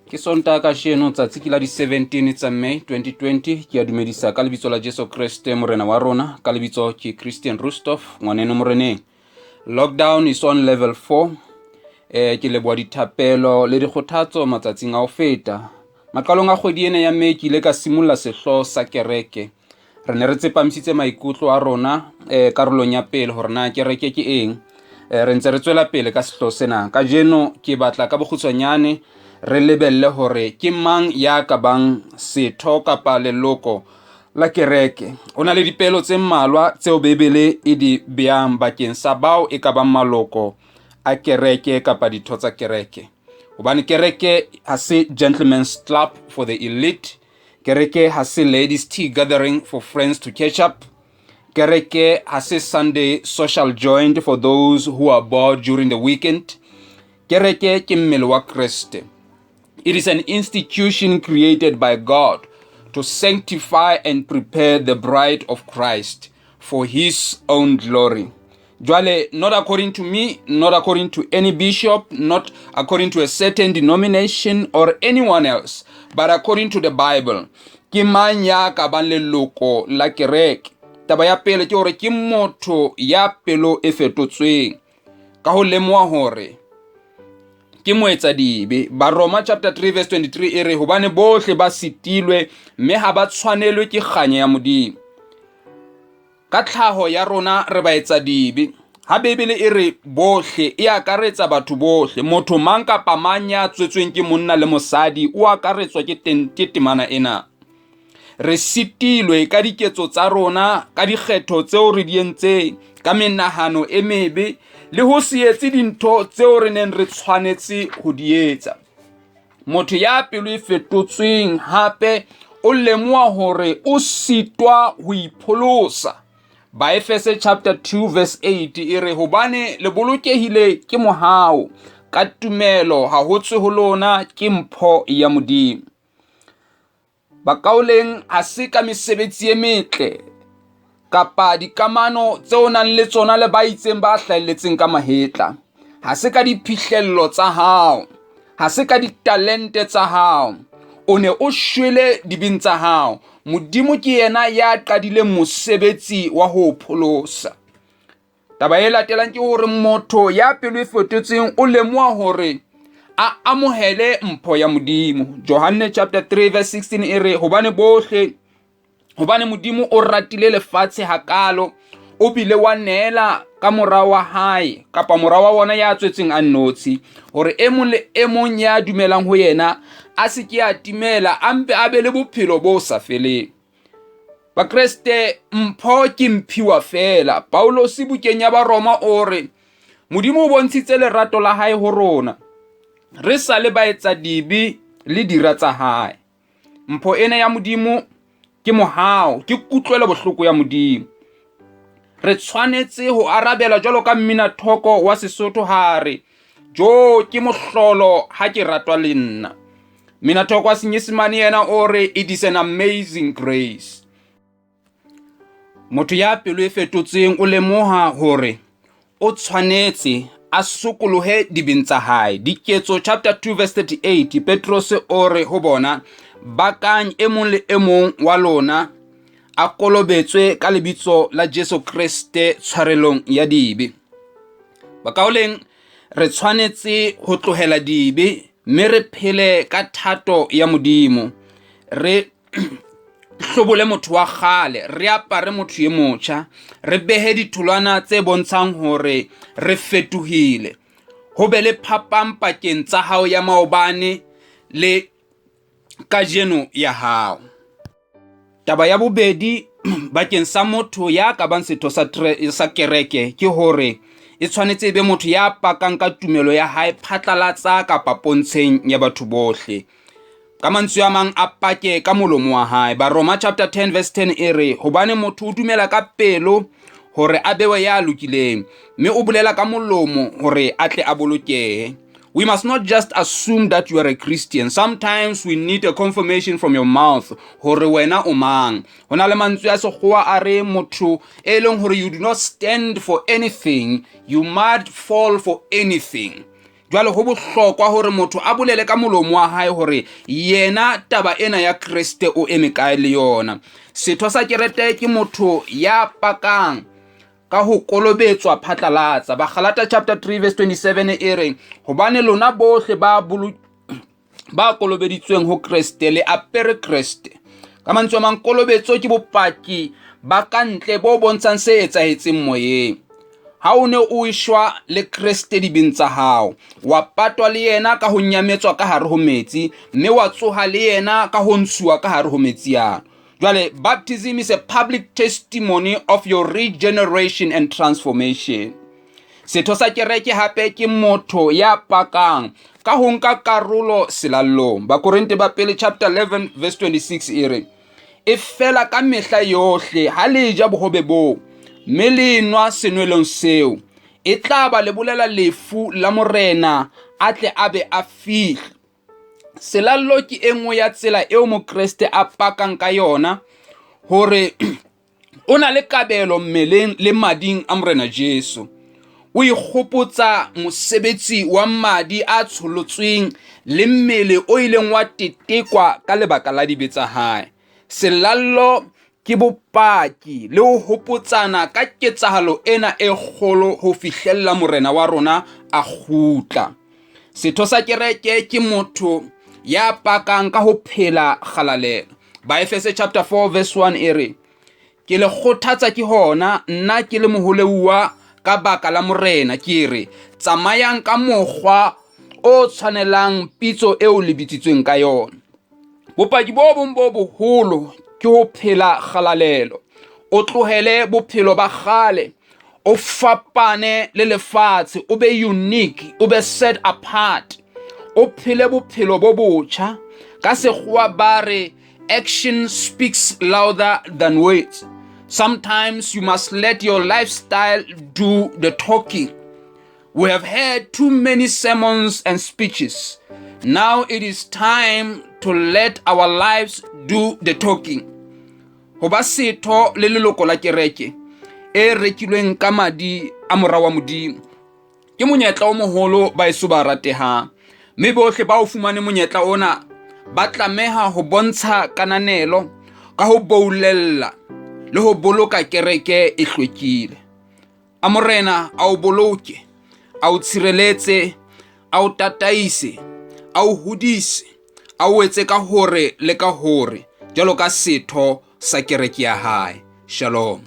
Ke sonta ka sheno tsatsi ke la di 17 tsa May 2020 ke a dumedisa ka lebitso la Jesu Kriste morena wa rona ka lebitso ke Christian Rustov ngwaneno moreneng. Lockdown is on level 4. Ke leboa dithapelo le dikgothatso matsatsing a ho feta. Maqalong a kgwedi ena ya May ke ile ka simolla sehlo sa kereke. Re ne re tsepamisitse maikutlo a rona karolong ya pele hore na kereke ke eng. Re ntse re tswela pele ka sehlo sena. Ka jeno ke batla ka bokgutshwanyane re lebelle hore ke mang ya ka bang setho kapa leloko la kereke. Ona le dipelo tse mmalwa tseo Bebele e di beang bakeng sa bao e ka bang maloko a kereke kapa ditho tsa kereke. Hobane kereke ha se gentleman's club for the elite. Kereke ha se ladies tea gathering for friends to catch up. Kereke ha se Sunday social joint for those who are bored during the weekend. Kereke ke mmele wa Kriste. It is an institution created by God to sanctify and prepare the bride of Christ for his own glory. Jwale, not according to me, not according to any bishop, not according to a certain denomination or anyone else, but according to the Bible. Ke mang ya ka bang leloko la kereke? Taba ya pele ke hore ke motho ya pelo e fetotsweng ka ho lemoha hore ke moetsa dibe. Baroma chapter 3 verse 23 e re hobane bohle ba sitilwe mme ha ba tshwanelwe ke kganya ya Modimo. Ka tlhaho ya rona re ba etsa dibe. Ha Bebele e re bohle e akaretsa batho bohle. Motho mang kapa mang ya tswetsweng ke monna le mosadi o akaretswa ke temana ena. Re sitilwe ka diketso tsa rona, ka dikgetho tseo re di entseng, ka menahano e mebe le ho se etse dintho tseo re neng re tshwanetse ho di etsa. Motho ya pelo e fetotsweng hape o lemoha hore o sitwa ho ipholosa. Baefese chapter 2 verse 8 e re hobane le bolokehile ke mohao, ka tumelo ha ho tswe ho lona ke mpho ya Modimo. Bakaoleng ha se ka mesebetsi e metle kapa dikamano tseo nang le tsona le ba itseng ba hlahelletseng ka mahetla. Ha se ka diphihlello tsa hao, ha se ka ditalente tsa hao. O ne o shwele dibing tsa hao. Modimo ke yena ya qadile mosebetsi wa ho pholosa. Taba e latelang ke hore motho ya pelo e fetotseng o lemoha hore a amohele mpho ya Modimo. Johane chapter 3 verse 16 e re hobane Modimo o ratile lefatshe hakalo o bile wa nehela ka mora wa hae kapa mora wa wona ya tswetseng a nnotshi hore e mong le e mong ya dumelang ho yena a se ke a timela ampe a be le bophelo bo sa feleng. Ba Kriste mpho ke mphiwa fela. Paulos bukeng ya Baroma o re Modimo o bontshitse lerato la hae ho rona re sa le baetsa dibe le dira tsa hae. Mpho ena ya Modimo ke mohao, ke kutlwelo bohloko ya Modimo. Re tshwanetse ho arabela jwalo ka mmina thoko wa Sesotho hare jo ke mohlolo ha ke ratwa le nna. Mmina thoko wa Senyesemane yena o re it is an amazing grace. Motho ya pelo e fetotseng o lemoha hore o tshwanetse a sokolohe dibeng tsa hae. Diketso chapter 2 verse 38 Petros o re ho bona bakang e mong le e mong wa lona a kolobetswe ka lebitso la Jesu Kriste tshwarelong ya dibe. Bakaoleng re tshwanetse ho tlohela dibe mme re phele ka thato ya Modimo. Re hlobole motho wa kgale, re apare motho e motjha, re behe ditholwana tse bontshang hore re fetohile. Ho be le phapang pakeng tsa hao ya maobane le kajeno ya hao. Taba ya bobedi bakeng sa motho ya ka bang setho sa kereke ke hore e tshwanetse e be motho ya pakang ka tumelo ya hae phatlalatsa kapa pontsheng ya batho bohle. Ka mantswe a mang a pake ka molomo wa hae. Baroma chapter 10 verse 10 e re hobane motho o dumela ka pelo hore a bewe ya lokileng mme o bolela ka molomo hore a tle a bolokehe. We must not just assume that you are a Christian. Sometimes we need a confirmation from your mouth hore wena o mang. Hona le mantswe a sekgowa a re motho e leng hore you do not stand for anything, you might fall for anything. jwale ho bohlokwa hore motho a bolele ka molomo wa hae hore yena taba ena ya Kriste o eme kae le yona. Setho sa kerete ke motho ya pakang ka ho kolobetswa phatlalatsa. Bagalatia chapter 3 verse 27 e re, hobane lona bohle ba kolobeditsweng ho Kriste le apere Kriste. Ka mantswe a mang, kolobetso ke bopaki ba kantle bo bontshang se etsahetseng moyeng. Ha o ne o ishwa le Kriste dibeng tsa hao, wa patwa le yena ka ho nyametswa ka hare ho metsi, mme wa tsoha le yena ka ho ntshuwa ka hare ho metsi ano. Jwale, baptism is a public testimony of your regeneration and transformation. Setho sa kereke hape ke motho ya pakang ka ho nka karolo selallong. Bakorinte ba pele chapter 11 verse 26 e re, e fela ka mehla yohle ha le ja bohobe boo, mme le nwa senwelong seo, e tla ba le bolela lefu la morena a tle a be a fihle. Selallo ke engwe ya tsela eo mokreste a pakang ka yona hore o na le kabelo mmeleng le mading a morena Jesu. O ikgopotsa mosebetsi wa madi a tsholotsweng le mmele o ileng wa tetekwa ka lebaka la dibe tsa hae. Selallo ke bopaki le ho hopotsana ka ketsahalo ena e kgolo ho fihlella morena wa rona a kgutla. Setho sa kereke ke motho ya pakang ka ho phela kgalalelo. Ba Efese chapter 4 verse 1 e re, ke le kgothatsa ke hona nna ke le moholeuwa ka baka la morena ke re, tsamayang ka mokgwa o tshwanelang pitso eo le bitsitsweng ka yona. Bopaki bo bong bo boholo ke ho phela kgalalelo. O tlohele bophelo ba kgale, o fapane le lefatshe, o be unique, o be set apart. O phele bophelo bo botjha. Ka sekgowa ba re, action speaks louder than words. Sometimes you must let your lifestyle do the talking. We have heard too many sermons and speeches. Now it is time to let our lives do the talking. Hoba setho le leloko la kereke e rekilweng ka madi a morao wa Modimo ke monyetla o moholo ba eso ba ratehang. Mme bohle ba o fumane monyetla ona ba tlameha ho bontsha kananelo ka ho boulella le ho boloka kereke e hlwekile. A morena a o boloke, a o tshireletse, a o tataise, a o hodise, a o etse ka hore le ka hore, jwalo ka setho sa kereke ya hae. Shalom.